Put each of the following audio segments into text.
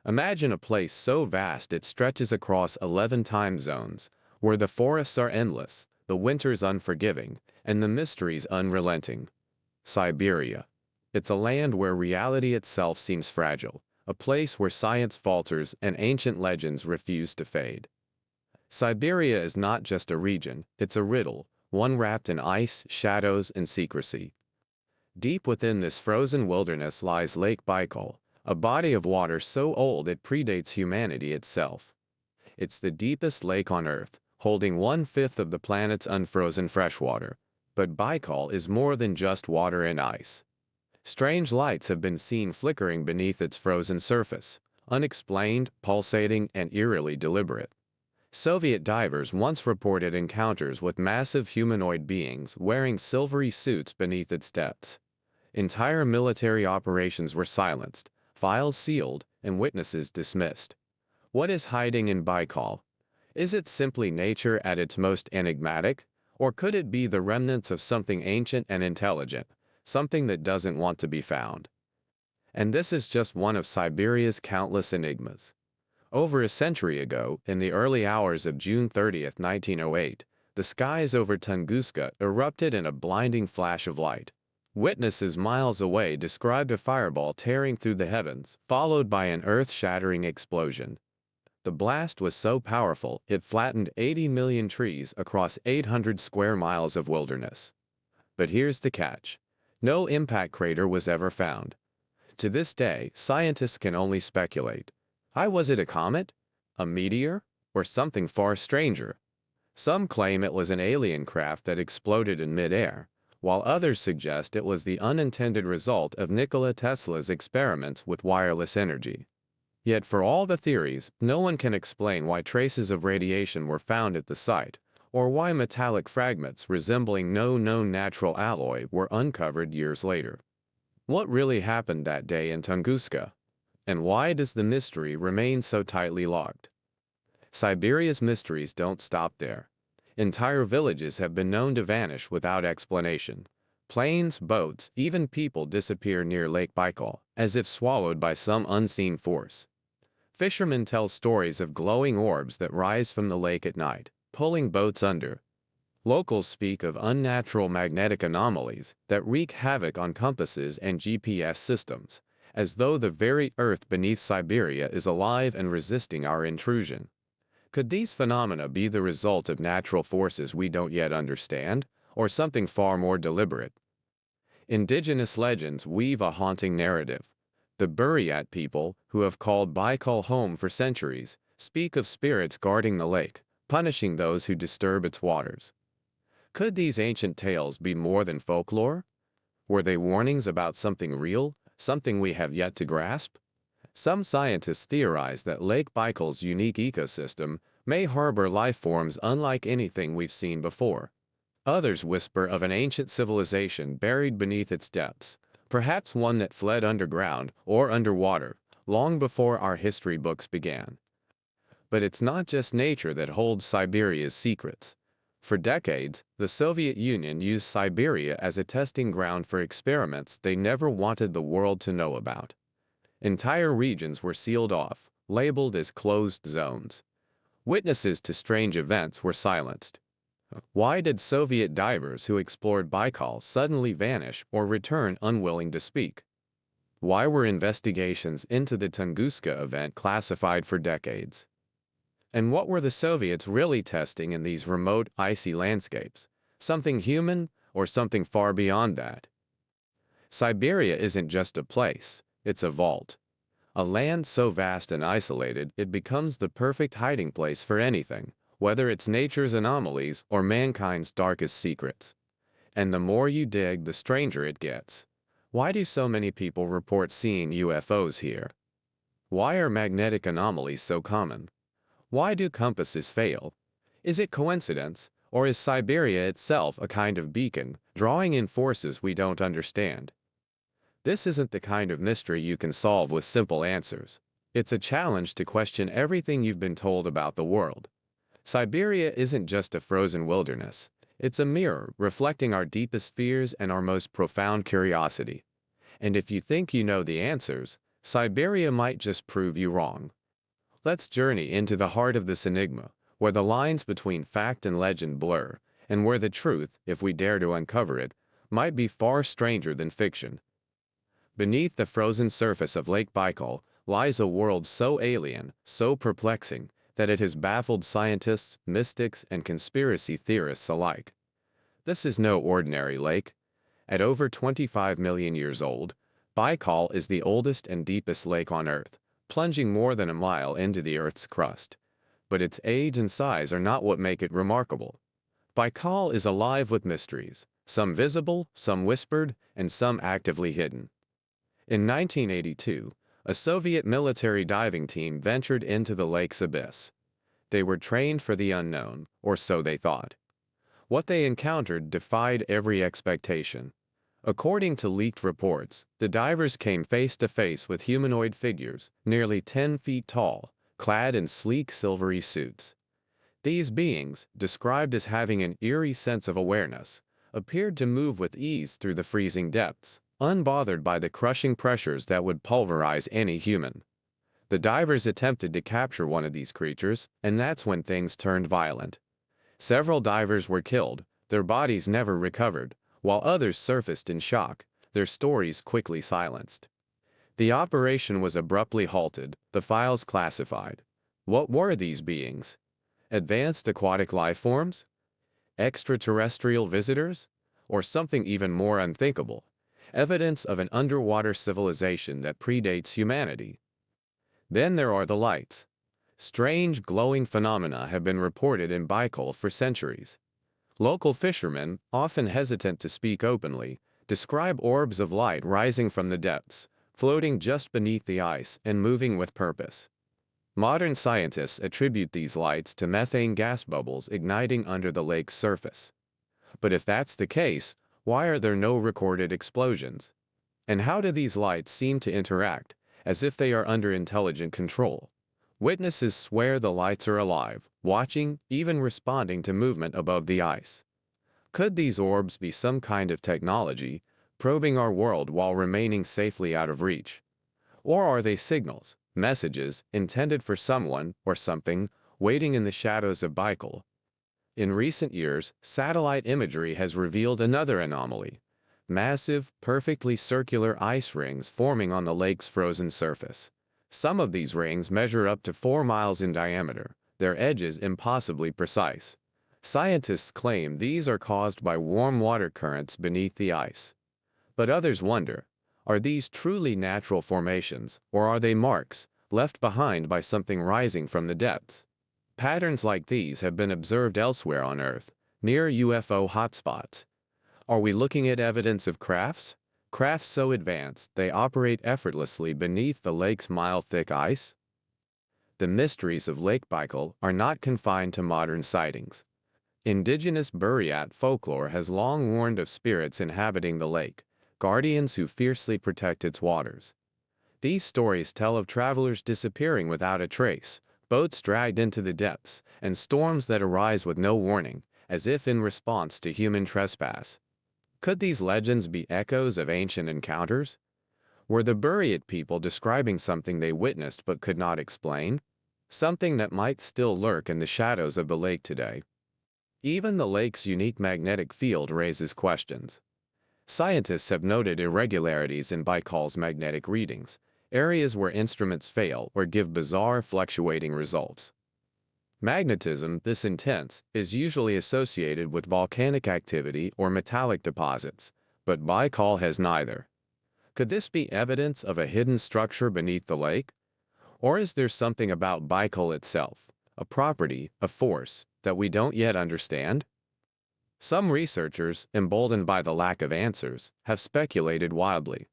Imagine a place so vast it stretches across 11 time zones, where the forests are endless, the winters unforgiving, and the mysteries unrelenting. Siberia. It's a land where reality itself seems fragile, a place where science falters and ancient legends refuse to fade. Siberia is not just a region, it's a riddle, one wrapped in ice, shadows, and secrecy. Deep within this frozen wilderness lies Lake Baikal, a body of water so old it predates humanity itself. It's the deepest lake on Earth, holding one-fifth of the planet's unfrozen freshwater. But Baikal is more than just water and ice. Strange lights have been seen flickering beneath its frozen surface, unexplained, pulsating, and eerily deliberate. Soviet divers once reported encounters with massive humanoid beings wearing silvery suits beneath its depths. Entire military operations were silenced, files sealed, and witnesses dismissed. What is hiding in Baikal? Is it simply nature at its most enigmatic? Or could it be the remnants of something ancient and intelligent, something that doesn't want to be found? And this is just one of Siberia's countless enigmas. Over a century ago, in the early hours of June 30th, 1908, the skies over Tunguska erupted in a blinding flash of light. Witnesses miles away described a fireball tearing through the heavens, followed by an earth-shattering explosion. The blast was so powerful, it flattened 80 million trees across 800 square miles of wilderness. But here's the catch. No impact crater was ever found. To this day, scientists can only speculate. Was it a comet? A meteor? Or something far stranger? Some claim it was an alien craft that exploded in midair, while others suggest it was the unintended result of Nikola Tesla's experiments with wireless energy. Yet for all the theories, no one can explain why traces of radiation were found at the site, or why metallic fragments resembling no known natural alloy were uncovered years later. What really happened that day in Tunguska? And why does the mystery remain so tightly locked? Siberia's mysteries don't stop there. Entire villages have been known to vanish without explanation. Planes, boats, even people disappear near Lake Baikal, as if swallowed by some unseen force. Fishermen tell stories of glowing orbs that rise from the lake at night, pulling boats under. Locals speak of unnatural magnetic anomalies that wreak havoc on compasses and GPS systems, as though the very earth beneath Siberia is alive and resisting our intrusion. Could these phenomena be the result of natural forces we don't yet understand, or something far more deliberate? Indigenous legends weave a haunting narrative. The Buryat people, who have called Baikal home for centuries, speak of spirits guarding the lake, punishing those who disturb its waters. Could these ancient tales be more than folklore? Were they warnings about something real, something we have yet to grasp? Some scientists theorize that Lake Baikal's unique ecosystem may harbor life forms unlike anything we've seen before. Others whisper of an ancient civilization buried beneath its depths, perhaps one that fled underground or underwater long before our history books began. But it's not just nature that holds Siberia's secrets. For decades, the Soviet Union used Siberia as a testing ground for experiments they never wanted the world to know about. Entire regions were sealed off, labeled as closed zones. Witnesses to strange events were silenced. Why did Soviet divers who explored Baikal suddenly vanish or return unwilling to speak? Why were investigations into the Tunguska event classified for decades? And what were the Soviets really testing in these remote, icy landscapes? Something human or something far beyond that? Siberia isn't just a place, it's a vault. A land so vast and isolated it becomes the perfect hiding place for anything, whether it's nature's anomalies or mankind's darkest secrets. And the more you dig, the stranger it gets. Why do so many people report seeing UFOs here? Why are magnetic anomalies so common? Why do compasses fail? Is it coincidence, or is Siberia itself a kind of beacon, drawing in forces we don't understand? This isn't the kind of mystery you can solve with simple answers. It's a challenge to question everything you've been told about the world. Siberia isn't just a frozen wilderness. It's a mirror reflecting our deepest fears and our most profound curiosity. And if you think you know the answers, Siberia might just prove you wrong. Let's journey into the heart of this enigma, where the lines between fact and legend blur, and where the truth, if we dare to uncover it, might be far stranger than fiction. Beneath the frozen surface of Lake Baikal lies a world so alien, so perplexing, that it has baffled scientists, mystics, and conspiracy theorists alike. This is no ordinary lake. At over 25 million years old, Baikal is the oldest and deepest lake on Earth, plunging more than a mile into the Earth's crust. But its age and size are not what make it remarkable. Baikal is alive with mysteries, some visible, some whispered, and some actively hidden. In 1982, a Soviet military diving team ventured into the lake's abyss. They were trained for the unknown, or so they thought. What they encountered defied every expectation. According to leaked reports, the divers came face to face with humanoid figures, nearly 10 feet tall, clad in sleek silvery suits. These beings, described as having an eerie sense of awareness, appeared to move with ease through the freezing depths, unbothered by the crushing pressures that would pulverize any human. The divers attempted to capture one of these creatures, and that's when things turned violent. Several divers were killed, their bodies never recovered, while others surfaced in shock, their stories quickly silenced. The operation was abruptly halted, the files classified. What were these beings? Advanced aquatic life forms? Extraterrestrial visitors? Or something even more unthinkable? Evidence of an underwater civilization that predates humanity. Then there are the lights. Strange glowing phenomena have been reported in Baikal for centuries. Local fishermen, often hesitant to speak openly, describe orbs of light rising from the depths, floating just beneath the ice and moving with purpose. Modern scientists attribute these lights to methane gas bubbles igniting under the lake's surface. But if that's the case, why are there no recorded explosions? And how do these lights seem to interact, as if they are under intelligent control? Witnesses swear the lights are alive, watching, even responding to movement above the ice. Could these orbs be some kind of technology, probing our world while remaining safely out of reach? Or are they signals, messages, intended for someone, or something, waiting in the shadows of Baikal? In recent years, satellite imagery has revealed another anomaly. Massive, perfectly circular ice rings forming on the lake's frozen surface. Some of these rings measure up to 4 miles in diameter, their edges impossibly precise. Scientists claim these are caused by warm water currents beneath the ice. But others wonder, are these truly natural formations, or are they marks, left behind by something rising from the depths? Patterns like these have been observed elsewhere on Earth, near UFO hotspots. Are we looking at evidence of crafts? Crafts so advanced they operate effortlessly beneath the lake's mile-thick ice? The mysteries of Lake Baikal are not confined to modern sightings. Indigenous Buryat folklore has long warned of spirits inhabiting the lake, guardians who fiercely protect its waters. These stories tell of travelers disappearing without a trace, boats dragged into the depths, and storms that arise with no warning, as if in response to human trespass. Could these legends be echoes of ancient encounters? Were the Buryat people describing something they witnessed but could not explain? Something that might still lurk in the shadows of the lake today. Even the lake's unique magnetic field raises questions. Scientists have noted irregularities in Baikal's magnetic readings, areas where instruments fail or give bizarre fluctuating results. Magnetism, this intense, is usually associated with volcanic activity or metallic deposits, but Baikal has neither. Could this be evidence of a hidden structure beneath the lake? Or is there something about Baikal itself, a property, a force, that we don't yet understand? Some researchers, emboldened by the lack of answers, have speculated wildly.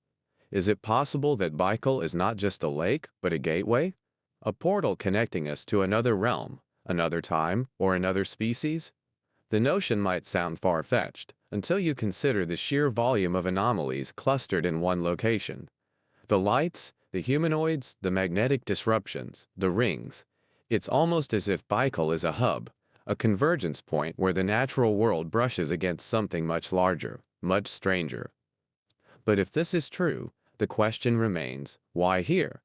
Is it possible that Baikal is not just a lake, but a gateway? A portal connecting us to another realm, another time, or another species? The notion might sound far-fetched, until you consider the sheer volume of anomalies clustered in one location. The lights, the humanoids, the magnetic disruptions, the rings. It's almost as if Baikal is a hub, a convergence point where the natural world brushes against something much larger, much stranger. But if this is true, The question remains, why here?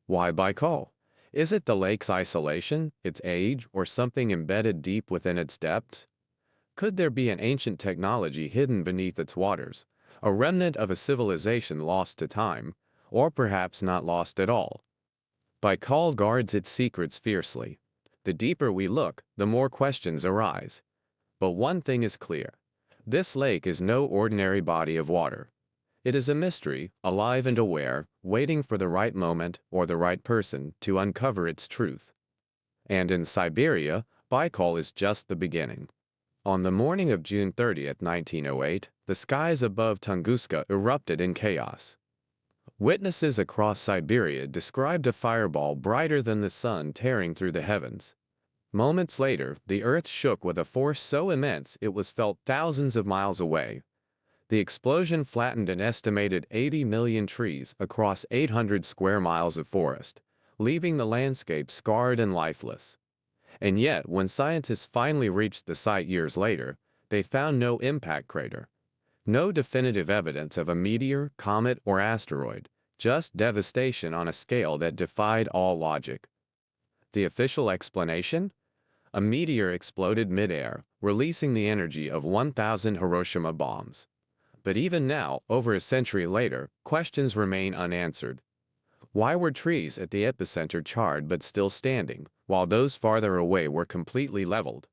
Why Baikal? Is it the lake's isolation, its age, or something embedded deep within its depths? Could there be an ancient technology hidden beneath its waters, a remnant of a civilization lost to time, or perhaps not lost at all? Baikal guards its secrets fiercely. The deeper we look, the more questions arise. But one thing is clear. This lake is no ordinary body of water. It is a mystery, alive and aware, waiting for the right moment or the right person to uncover its truth. And in Siberia, Baikal is just the beginning. On the morning of June 30th, 1908, the skies above Tunguska erupted in chaos. Witnesses across Siberia described a fireball brighter than the sun tearing through the heavens. Moments later, the earth shook with a force so immense it was felt thousands of miles away. The explosion flattened an estimated 80 million trees across 800 square miles of forest, leaving the landscape scarred and lifeless. And yet, when scientists finally reached the site years later, they found no impact crater. No definitive evidence of a meteor, comet, or asteroid, just devastation on a scale that defied all logic. The official explanation? A meteor exploded midair, releasing the energy of 1,000 Hiroshima bombs. But even now, over a century later, questions remain unanswered. Why were trees at the epicenter charred but still standing, while those farther away were completely leveled?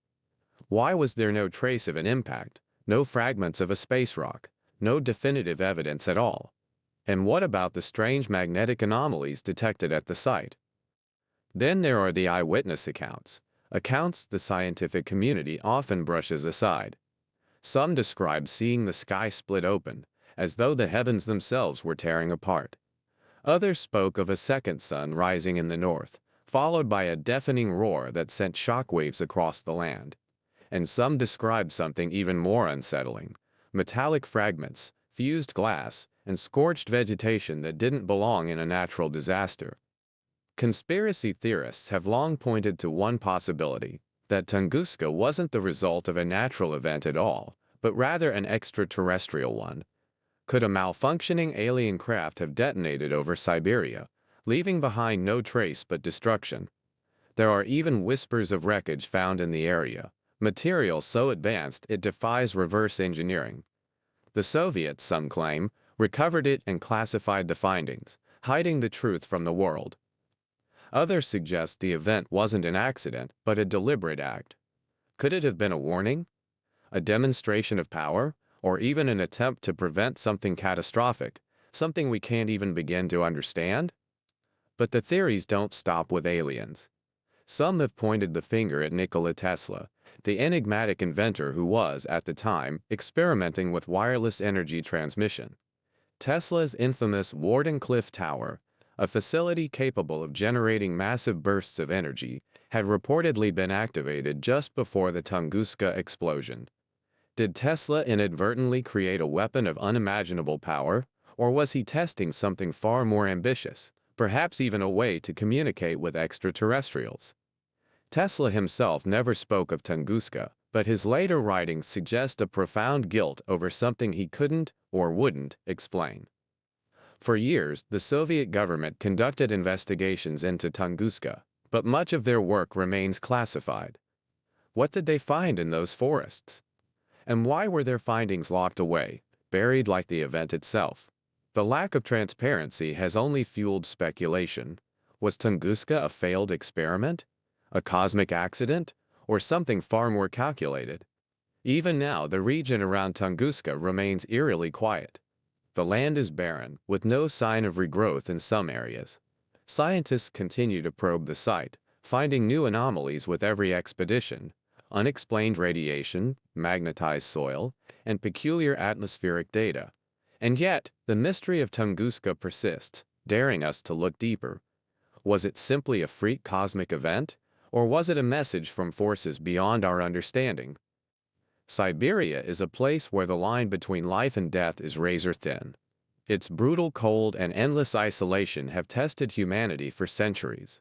Why was there no trace of an impact, no fragments of a space rock, no definitive evidence at all? And what about the strange magnetic anomalies detected at the site? Then there are the eyewitness accounts the scientific community often brushes aside. Some describe seeing the sky split open, as though the heavens themselves were tearing apart. Others spoke of a second sun rising in the north, followed by a deafening roar that sent shockwaves across the land. And some described something even more unsettling: metallic fragments, fused glass, and scorched vegetation that didn't belong in a natural disaster. Conspiracy theorists have long pointed to one possibility, that Tunguska wasn't the result of a natural event at all, but rather an extraterrestrial one. Could a malfunctioning alien craft have detonated over Siberia, leaving behind no trace but destruction? There are even whispers of wreckage found in the area, material so advanced it defies reverse engineering. The Soviets, some claim, recovered it and classified the findings, hiding the truth from the world. Others suggest the event wasn't an accident, but a deliberate act. Could it have been a warning? A demonstration of power? Or even an attempt to prevent something catastrophic, something we can't even begin to understand? But the theories don't stop with aliens. Some have pointed the finger at Nikola Tesla, the enigmatic inventor who was, at the time, experimenting with wireless energy transmission. Tesla's infamous Wardenclyffe Tower, a facility capable of generating massive bursts of energy, had reportedly been activated just before the Tunguska explosion. Did Tesla inadvertently create a weapon of unimaginable power, or was he testing something far more ambitious, perhaps even a way to communicate with extraterrestrials? Tesla himself never spoke of Tunguska, but his later writings suggest a profound guilt over something he couldn't, or wouldn't, explain. For years, the Soviet government conducted investigations into Tunguska, but much of their work remains classified. What did they find in those forests? And why were their findings locked away, buried like the event itself? The lack of transparency has only fueled speculation. Was Tunguska a failed experiment? A cosmic accident? Or something far more calculated? Even now, the region around Tunguska remains eerily quiet. The land is barren, with no sign of regrowth in some areas. Scientists continue to probe the site, finding new anomalies with every expedition: unexplained radiation, magnetized soil, and peculiar atmospheric data. And yet, the mystery of Tunguska persists, daring us to look deeper. Was it simply a freak cosmic event, or was it a message from forces beyond our understanding? Siberia is a place where the line between life and death is razor thin. Its brutal cold and endless isolation have tested humanity for centuries.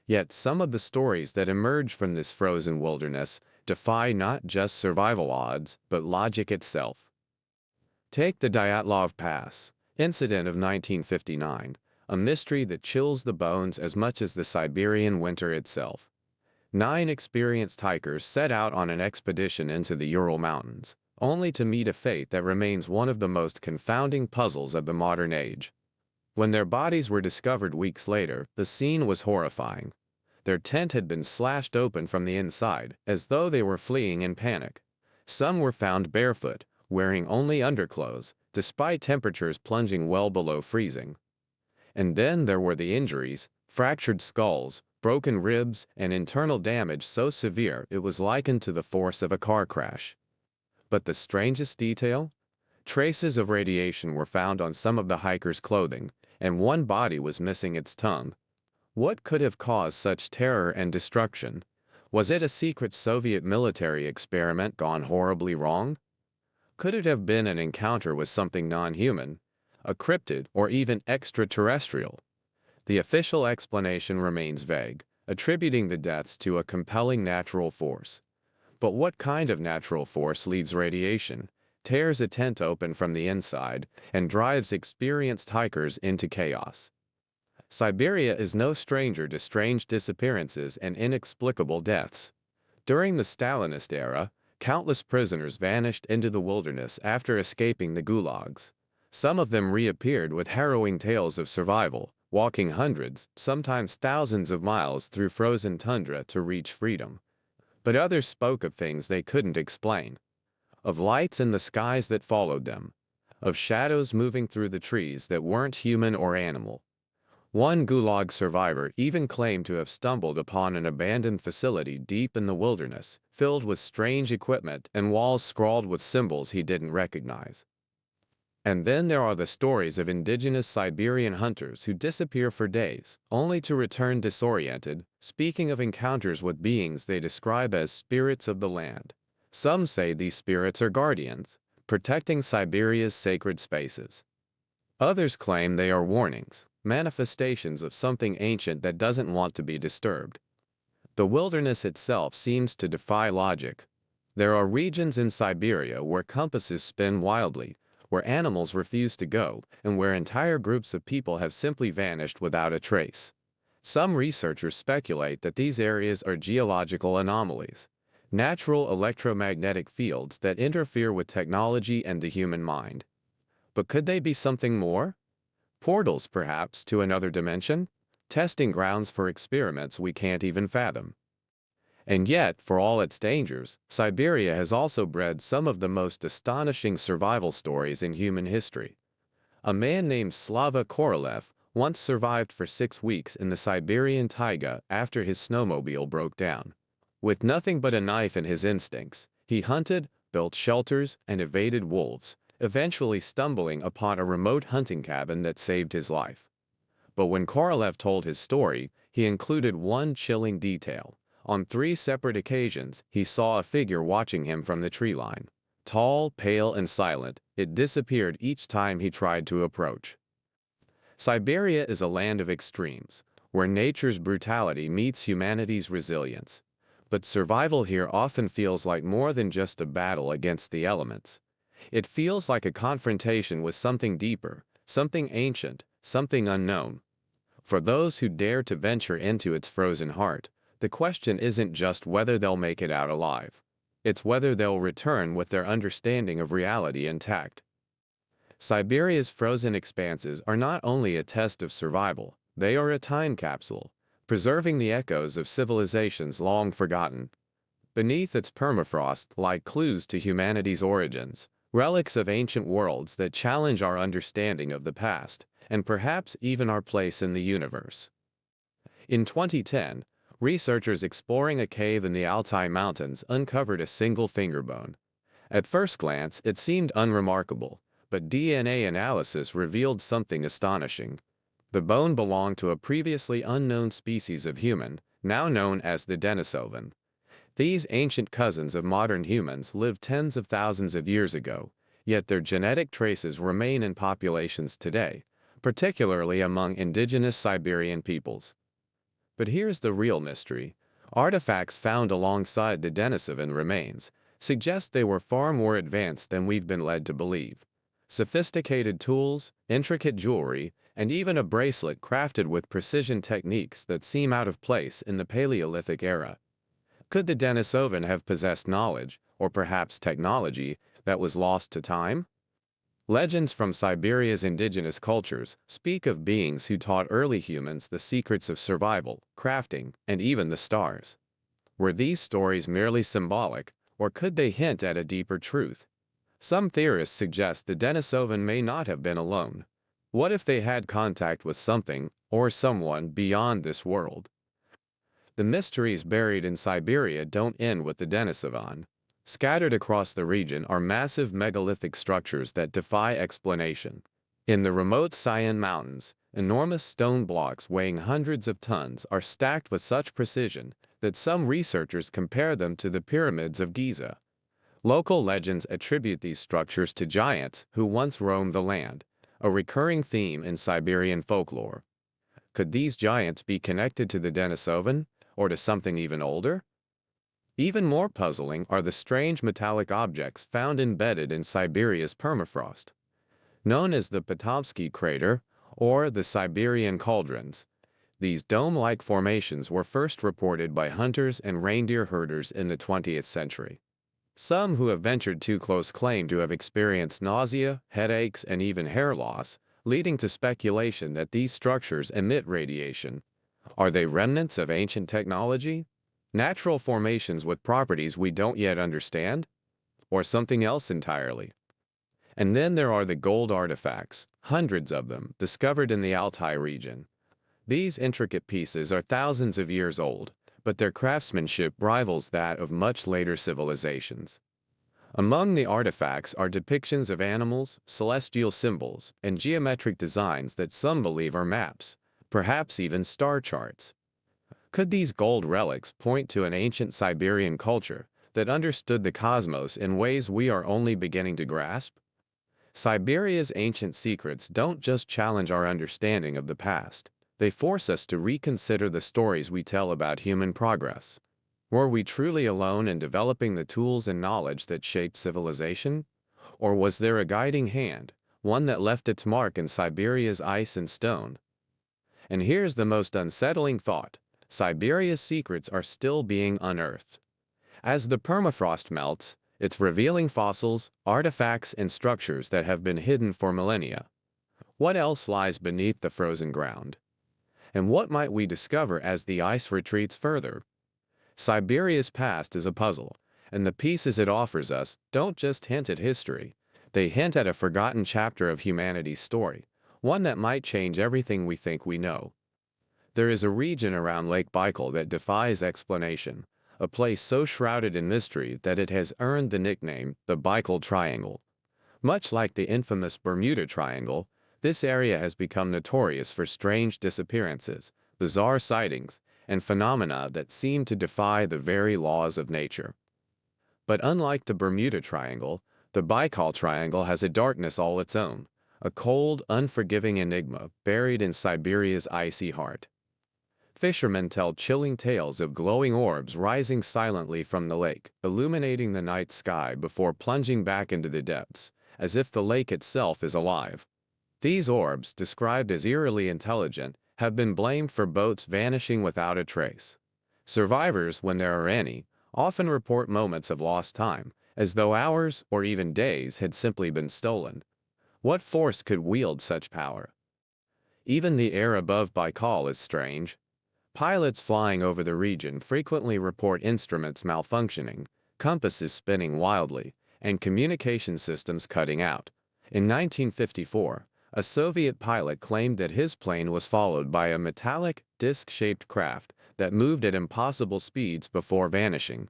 Yet some of the stories that emerge from this frozen wilderness defy not just survival odds, but logic itself. Take the Dyatlov Pass, Incident of 1959, a mystery that chills the bones as much as the Siberian winter itself. 9 experienced hikers set out on an expedition into the Ural Mountains, only to meet a fate that remains one of the most confounding puzzles of the modern age. When their bodies were discovered weeks later, the scene was horrifying. Their tent had been slashed open from the inside, as though they were fleeing in panic. Some were found barefoot, wearing only underclothes, despite temperatures plunging well below freezing. And then there were the injuries: fractured skulls, broken ribs, and internal damage so severe it was likened to the force of a car crash. But the strangest detail? Traces of radiation were found on some of the hikers' clothing, and one body was missing its tongue. What could have caused such terror and destruction? Was it a secret Soviet military experiment gone horribly wrong? Could it have been an encounter with something non-human, a cryptid, or even extraterrestrial? The official explanation remains vague, attributing the deaths to a compelling natural force. But what kind of natural force leaves radiation, tears a tent open from the inside, and drives experienced hikers into chaos? Siberia is no stranger to strange disappearances and inexplicable deaths. During the Stalinist era, countless prisoners vanished into the wilderness after escaping the gulags. Some of them reappeared with harrowing tales of survival, walking hundreds, sometimes thousands of miles through frozen tundra to reach freedom. But others spoke of things they couldn't explain, of lights in the skies that followed them, of shadows moving through the trees that weren't human or animal. One gulag survivor even claimed to have stumbled upon an abandoned facility deep in the wilderness, filled with strange equipment and walls scrawled with symbols he didn't recognize. And then there are the stories of indigenous Siberian hunters who disappear for days, only to return disoriented, speaking of encounters with beings they describe as spirits of the land. Some say these spirits are guardians, protecting Siberia's sacred spaces. Others claim they are warnings, manifestations of something ancient that doesn't want to be disturbed. The wilderness itself seems to defy logic. There are regions in Siberia where compasses spin wildly, where animals refuse to go, and where entire groups of people have simply vanished without a trace. Some researchers speculate that these areas are geological anomalies, natural electromagnetic fields that interfere with technology and the human mind. But could they be something more? Portals, perhaps, to another dimension? Testing grounds for experiments we can't even fathom. And yet, for all its dangers, Siberia has also bred some of the most astonishing survival stories in human history. A man named Slava Korolev once survived for 6 weeks in the Siberian taiga after his snowmobile broke down. With nothing but a knife and his instincts, he hunted, built shelters, and evaded wolves, eventually stumbling upon a remote hunting cabin that saved his life. But when Korolev told his story, he included one chilling detail. On 3 separate occasions, he saw a figure watching him from the tree line. Tall, pale, and silent, it disappeared each time he tried to approach. Siberia is a land of extremes, where nature's brutality meets humanity's resilience. But survival here often feels like more than just a battle against the elements. It feels like a confrontation with something deeper, something ancient, something unknown. For those who dare to venture into its frozen heart, the question isn't just whether they'll make it out alive. It's whether they'll return with their understanding of reality intact. Siberia's frozen expanses are not only a test of survival, they are a time capsule, preserving the echoes of civilizations long forgotten. Beneath its permafrost lie clues to humanity's origins, relics of ancient worlds that challenge our understanding of the past, and perhaps even our place in the universe. In 2010, researchers exploring a cave in the Altai Mountains uncovered a single finger bone. At first glance, it seemed unremarkable, but DNA analysis revealed something astonishing. The bone belonged to a previously unknown species of human, now known as the Denisovan. These ancient cousins of modern humans lived tens of thousands of years ago, yet their genetic traces remain in populations today, particularly among indigenous Siberian peoples. But here's the real mystery. Artifacts found alongside the Denisovan remains suggest they were far more advanced than we've been led to believe. Sophisticated tools, intricate jewelry, and even a bracelet crafted with precision techniques that seem out of place in the Paleolithic era. Could the Denisovan have possessed knowledge, or perhaps technology, that was lost to time? Legends from Siberia's indigenous cultures speak of beings who taught early humans the secrets of survival, crafting, and even the stars. Were these stories merely symbolic, or could they hint at a deeper truth? Some theorists suggest the Denisovan may not have been alone. What if they had contact with something, or someone, beyond this world? The mysteries buried in Siberia don't end with the Denisovan. Scattered across the region are massive megalithic structures that defy explanation. In the remote Sayan Mountains, enormous stone blocks weighing hundreds of tons are stacked with such precision that some researchers compare them to the pyramids of Giza. Local legends attribute these structures to giants who once roamed the land, a recurring theme in Siberian folklore. Could these giants be connected to the Denisovan, or to something even older? Even more puzzling are the strange metallic objects found embedded in Siberia's permafrost. Known as the Potomsky crater or the Siberian cauldrons, these dome-like formations were first reported by hunters and reindeer herders in the 20th century. Some who have ventured too close claim to have experienced nausea, headaches, and even hair loss, leading to speculation that these structures emit radiation. Are they remnants of ancient technology? Natural formations with properties we don't yet understand? Or something else entirely? And then there are the gold artifacts, hundreds of them, discovered in the Altai region. These intricate pieces are thousands of years old, but their craftsmanship rivals that of much later civilizations. Among the artifacts are depictions of animals, celestial symbols, and geometric designs that some believe are maps, perhaps even star charts. Could these gold relics point to an ancient Siberian culture that understood the cosmos in ways we are only beginning to grasp? Siberia's ancient secrets don't just challenge our understanding of the past. They force us to reconsider the stories we tell about human progress. Were we truly alone in developing the tools and knowledge that shaped civilization? Or was there a guiding hand, one that left its mark in Siberia's ice and stone? And here's the most unsettling thought. Siberia's secrets are still being unearthed. As the permafrost melts, it's revealing fossils, artifacts, and structures that have been hidden for millennia. What else lies beneath the frozen ground? And what might we discover as the ice retreats further? Siberia's past is a puzzle, and the pieces it offers us don't just hint at history. They hint at a forgotten chapter of humanity's story, one that might change everything we think we know. There is a region around Lake Baikal that defies explanation, a place so shrouded in mystery that it has earned the nickname the Baikal Triangle. Much like the infamous Bermuda Triangle, this area has become notorious for strange disappearances, bizarre sightings, and phenomena that seem to defy the very laws of nature. But unlike the Bermuda Triangle, the Baikal Triangle has a darkness all its own, a cold, unforgiving enigma buried in Siberia's icy heart. Fishermen tell chilling tales of glowing orbs rising silently from the lake, illuminating the night sky before plunging back into the depths, as if the lake itself is alive. These orbs, described as eerily intelligent, have been blamed for boats vanishing without a trace. Survivors, when there are any, often report moments of lost time, as though hours or even days had simply been stolen. What force could wield such power? Even the air above Baikal is strange. Pilots flying over the region frequently report instruments malfunctioning, compasses spinning wildly, and communication systems cutting out. In 1954, a Soviet pilot claimed that his plane was followed by a metallic, disc-shaped craft that moved at impossible speeds before vanishing.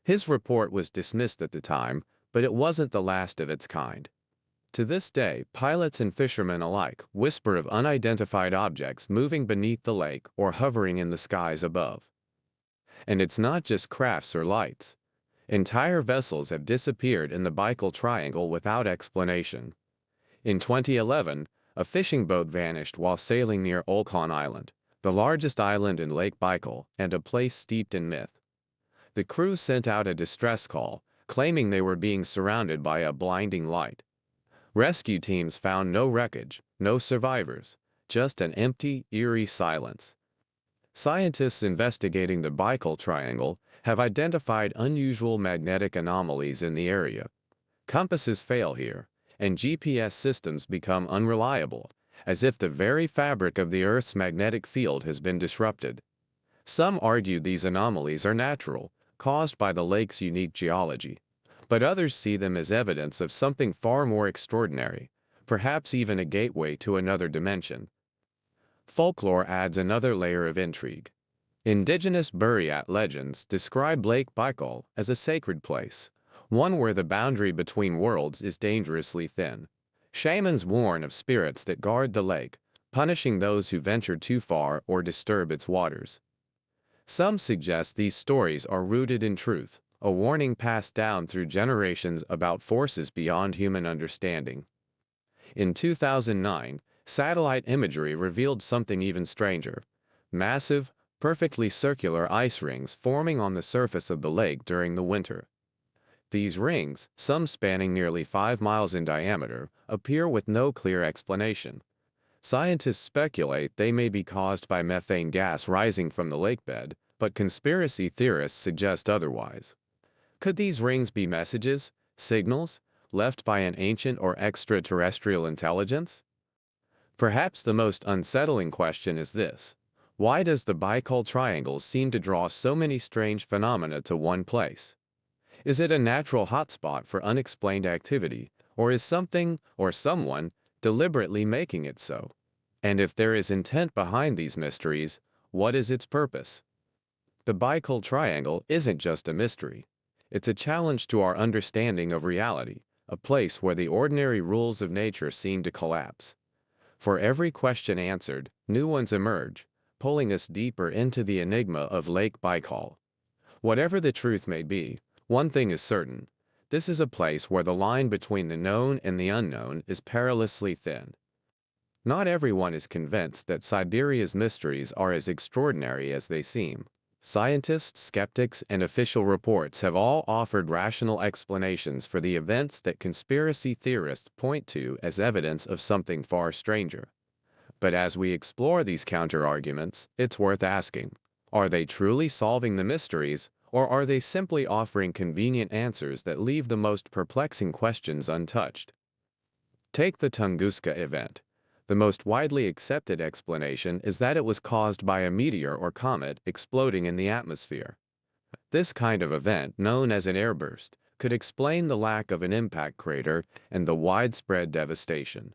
His report was dismissed at the time, but it wasn't the last of its kind. To this day, pilots and fishermen alike whisper of unidentified objects moving beneath the lake or hovering in the skies above. And it's not just crafts or lights. Entire vessels have disappeared in the Baikal Triangle without explanation. In 2011, a fishing boat vanished while sailing near Olkhon Island, the largest island in Lake Baikal and a place steeped in myth. The crew sent out a distress call, claiming they were being surrounded by a blinding light. Rescue teams found no wreckage, no survivors, just an empty, eerie silence. Scientists investigating the Baikal Triangle have identified unusual magnetic anomalies in the area. Compasses fail here, and GPS systems become unreliable, as if the very fabric of the Earth's magnetic field has been disrupted. Some argue these anomalies are natural, caused by the lake's unique geology, but others see them as evidence of something far more extraordinary, perhaps even a gateway to another dimension. Folklore adds another layer of intrigue. Indigenous Buryat legends describe Lake Baikal as a sacred place, one where the boundary between worlds is dangerously thin. Shamans warn of spirits that guard the lake, punishing those who venture too far or disturb its waters. Some suggest these stories are rooted in truth, a warning passed down through generations about forces beyond human understanding. In 2009, satellite imagery revealed something even stranger. Massive, perfectly circular ice rings forming on the surface of the lake during the winter. These rings, some spanning nearly 5 miles in diameter, appear with no clear explanation. Scientists speculate they may be caused by methane gas rising from the lakebed, but conspiracy theorists suggest otherwise. Could these rings be messages, signals, left by an ancient or extraterrestrial intelligence? Perhaps the most unsettling question is this: why does the Baikal Triangle seem to draw so many strange phenomena to one place? Is it a natural hotspot for unexplained activity, or is something or someone deliberately making it so? And if there is intent behind these mysteries, what is its purpose? The Baikal Triangle isn't just a mystery. It's a challenge to our understanding of reality, a place where the ordinary rules of nature seem to collapse. For every question answered, new ones emerge, pulling us deeper into the enigma of Lake Baikal. Whatever the truth may be, one thing is certain: this is a place where the line between the known and the unknown is perilously thin. Not everyone is convinced that Siberia's mysteries are as extraordinary as they seem. Scientists, skeptics, and official reports have all offered rational explanations for the events that conspiracy theorists point to as evidence of something far stranger. But as we explore these counter-arguments, it's worth asking: are they truly solving the mysteries, or are they simply offering convenient answers that leave the most perplexing questions untouched? Take the Tunguska event. The most widely accepted explanation is that it was caused by a meteor or comet exploding in the atmosphere. This kind of event, known as an airburst, could explain the lack of an impact crater and the widespread devastation.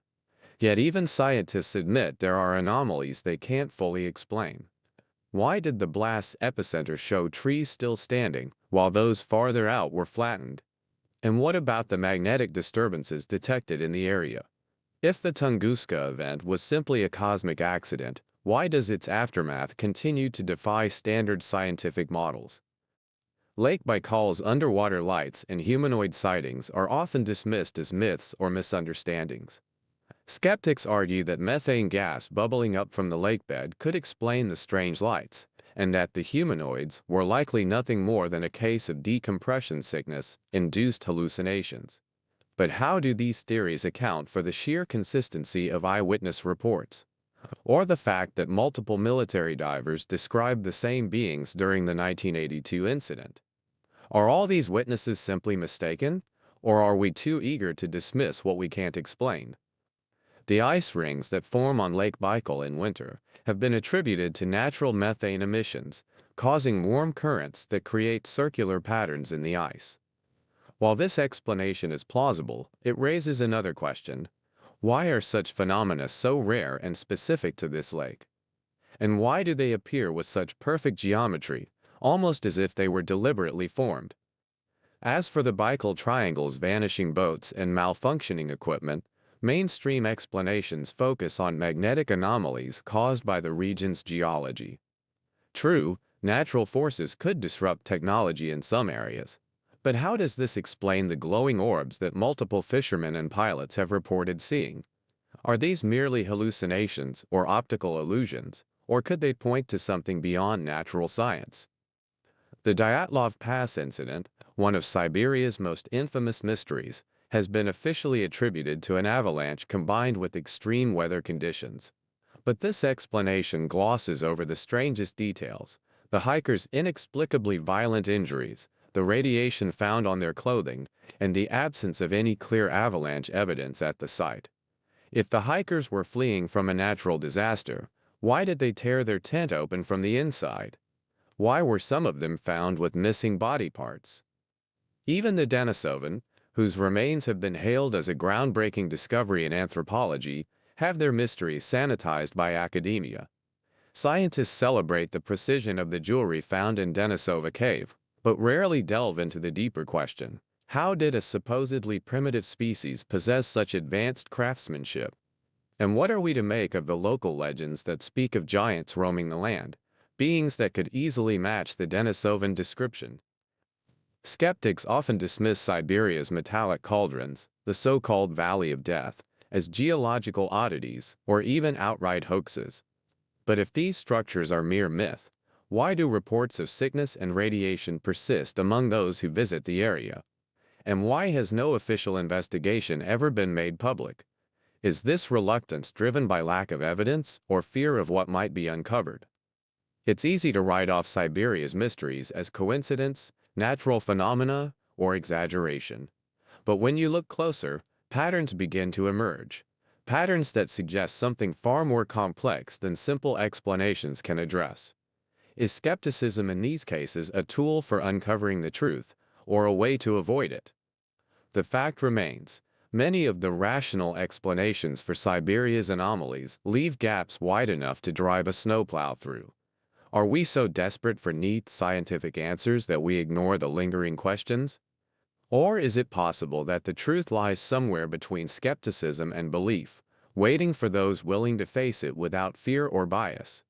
Yet even scientists admit there are anomalies they can't fully explain. Why did the blast's epicenter show trees still standing, while those farther out were flattened? And what about the magnetic disturbances detected in the area? If the Tunguska event was simply a cosmic accident, why does its aftermath continue to defy standard scientific models? Lake Baikal's underwater lights and humanoid sightings are often dismissed as myths or misunderstandings. Skeptics argue that methane gas bubbling up from the lakebed could explain the strange lights, and that the humanoids were likely nothing more than a case of decompression sickness-induced hallucinations. But how do these theories account for the sheer consistency of eyewitness reports? Or the fact that multiple military divers described the same beings during the 1982 incident? Are all these witnesses simply mistaken, or are we too eager to dismiss what we can't explain? The ice rings that form on Lake Baikal in winter have been attributed to natural methane emissions, causing warm currents that create circular patterns in the ice. While this explanation is plausible, it raises another question: why are such phenomena so rare and specific to this lake? And why do they appear with such perfect geometry, almost as if they were deliberately formed? As for the Baikal Triangle's vanishing boats and malfunctioning equipment, mainstream explanations focus on magnetic anomalies caused by the region's geology. True, natural forces could disrupt technology in some areas. But how does this explain the glowing orbs that multiple fishermen and pilots have reported seeing? Are these merely hallucinations or optical illusions, or could they point to something beyond natural science? The Dyatlov Pass incident, one of Siberia's most infamous mysteries, has been officially attributed to an avalanche combined with extreme weather conditions. But this explanation glosses over the strangest details: the hikers' inexplicably violent injuries, the radiation found on their clothing, and the absence of any clear avalanche evidence at the site. If the hikers were fleeing from a natural disaster, why did they tear their tent open from the inside? Why were some of them found with missing body parts? Even the Denisovan, whose remains have been hailed as a groundbreaking discovery in anthropology, have their mysteries sanitized by academia. Scientists celebrate the precision of the jewelry found in Denisova Cave, but rarely delve into the deeper question: how did a supposedly primitive species possess such advanced craftsmanship? And what are we to make of the local legends that speak of giants roaming the land, beings that could easily match the Denisovan description? Skeptics often dismiss Siberia's metallic cauldrons, the so-called Valley of Death, as geological oddities or even outright hoaxes. But if these structures are mere myth, why do reports of sickness and radiation persist among those who visit the area? And why has no official investigation ever been made public? Is this reluctance driven by lack of evidence or fear of what might be uncovered? It's easy to write off Siberia's mysteries as coincidence, natural phenomena, or exaggeration. But when you look closer, patterns begin to emerge. Patterns that suggest something far more complex than simple explanations can address. Is skepticism in these cases a tool for uncovering the truth, or a way to avoid it? The fact remains, many of the rational explanations for Siberia's anomalies leave gaps wide enough to drive a snowplow through. Are we so desperate for neat scientific answers that we ignore the lingering questions? Or is it possible that the truth lies somewhere between skepticism and belief, waiting for those willing to face it without fear or bias?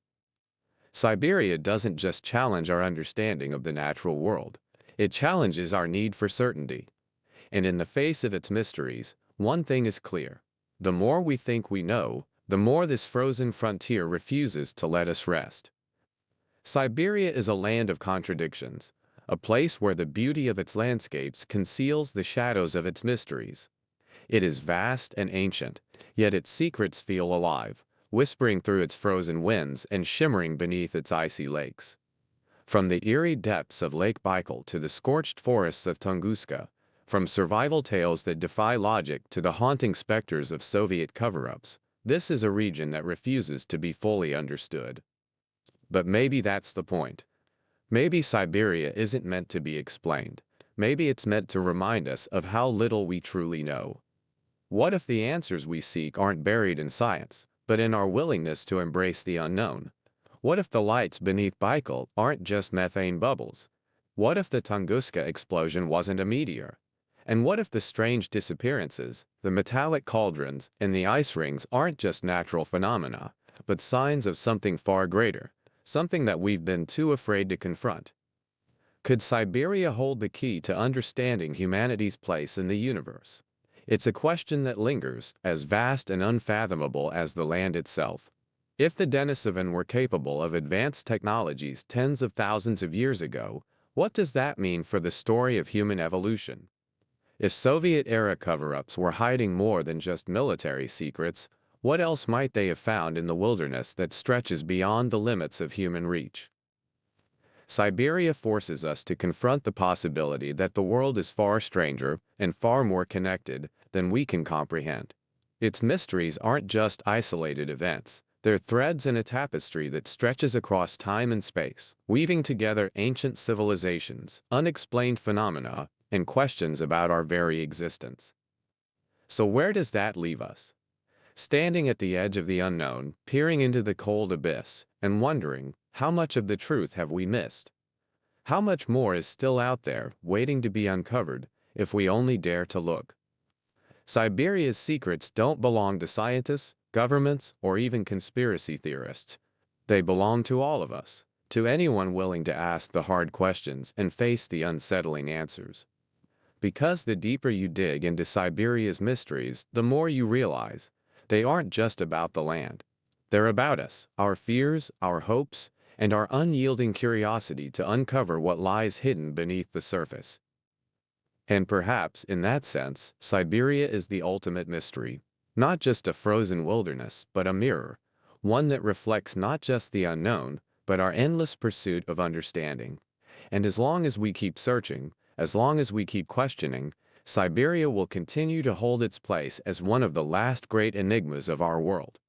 Siberia doesn't just challenge our understanding of the natural world, it challenges our need for certainty. And in the face of its mysteries, one thing is clear: the more we think we know, the more this frozen frontier refuses to let us rest. Siberia is a land of contradictions, a place where the beauty of its landscapes conceals the shadows of its mysteries. It is vast and ancient, yet its secrets feel alive, whispering through its frozen winds and shimmering beneath its icy lakes. From the eerie depths of Lake Baikal to the scorched forests of Tunguska, from survival tales that defy logic to the haunting specters of Soviet cover-ups, this is a region that refuses to be fully understood. But maybe that's the point. Maybe Siberia isn't meant to be explained. Maybe it's meant to remind us of how little we truly know. What if the answers we seek aren't buried in science, but in our willingness to embrace the unknown? What if the lights beneath Baikal aren't just methane bubbles? What if the Tunguska explosion wasn't a meteor? And what if the strange disappearances, the metallic cauldrons, and the ice rings aren't just natural phenomena, but signs of something far greater? Something that we've been too afraid to confront? Could Siberia hold the key to understanding humanity's place in the universe? It's a question that lingers, as vast and unfathomable as the land itself. If the Denisovan were capable of advanced technologies tens of thousands of years ago, what does that mean for the story of human evolution? If Soviet-era cover-ups were hiding more than just military secrets, what else might they have found in the wilderness that stretches beyond the limits of human reach? Siberia forces us to confront the possibility that the world is far stranger and far more connected than we can comprehend. Its mysteries aren't just isolated events. They're threads in a tapestry that stretches across time and space, weaving together ancient civilizations, unexplained phenomena, and questions about our very existence. So where does that leave us? Standing at the edge of the unknown, peering into the cold abyss, and wondering, how much of the truth have we missed? How much more is still out there, waiting to be uncovered, if we only dare to look? Siberia's secrets don't belong to scientists, governments, or even conspiracy theorists. They belong to all of us, to anyone willing to ask the hard questions and face the unsettling answers. Because the deeper you dig into Siberia's mysteries, the more you realize they aren't just about the land. They're about us, our fears, our hopes, and our unyielding curiosity to uncover what lies hidden beneath the surface. And perhaps, in that sense, Siberia is the ultimate mystery. Not just a frozen wilderness, but a mirror. One that reflects not just the unknown, but our endless pursuit of understanding. And as long as we keep searching, as long as we keep questioning, Siberia will continue to hold its place as one of the last great enigmas of our world.